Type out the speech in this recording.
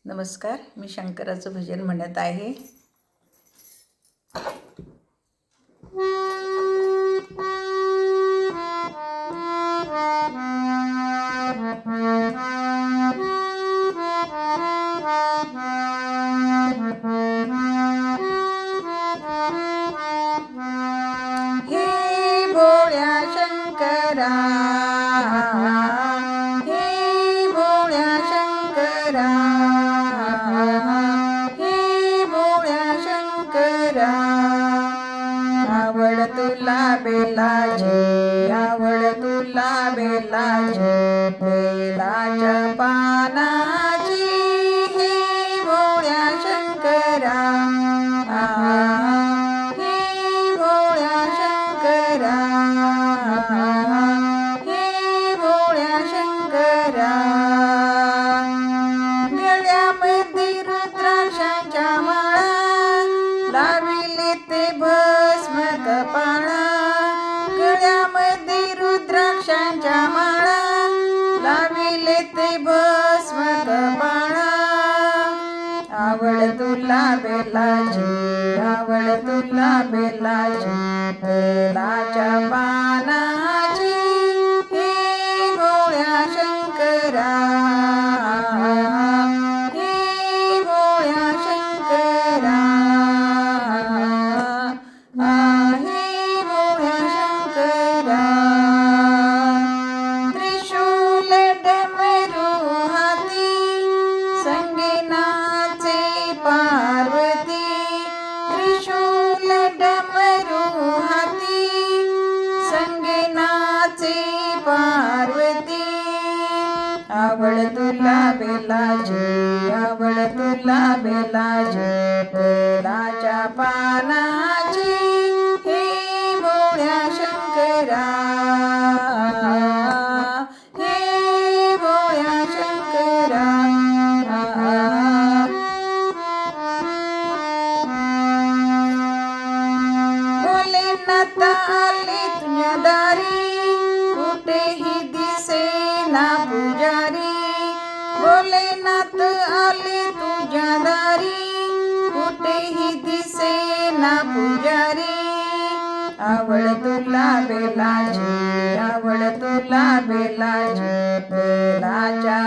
नमस्कार, मी शंकराचं भजन म्हणत आहे. हे भोळ्या शंकरा, हे भोळ्या शंकरा, हे भोळ्या शंकरा. आवड तुला बेलाची, आवड तुला बेलाची, बेलाच्या पानाची. हे भोळ्या शंकरा, हे भोळ्या शंकरा, हे भोळ्या शंकरा. गळ्यामध्ये रुद्राक्षांच्या माळा, लाविले ते भस्म कपाळा. गळ्यामध्ये रुद्राक्षांच्या माळा, लाविले ते भस्म कपाळा. आवड तुला बेलाची, आवड तुला बेलाची, बेलाच्या पानाची. हे भोळ्या शंकरा, हे भोळ्या शंकरा, हे भोळ्या शंकरा. त्रिशूल डमरू हाती, संगे नाचे पार्वती. त्रिशूल डमरू हाती, संगे नाचे पार्वती. आवड तुला बेलाची, आवड तुला बेलाची, बेलाच्या पानाची. हे भोळ्या शंकरा, हे भोळ्या शंकरा. भोलेनाथ आले तुझ्या दारी, कुठेही दिसेना पुजारी. भोलेनाथ आले तुझ्या दारी, कुठेही दिसेना पुजारी. आवड तुला बेलाची, आवड तुला बेलाची, बेलाच्या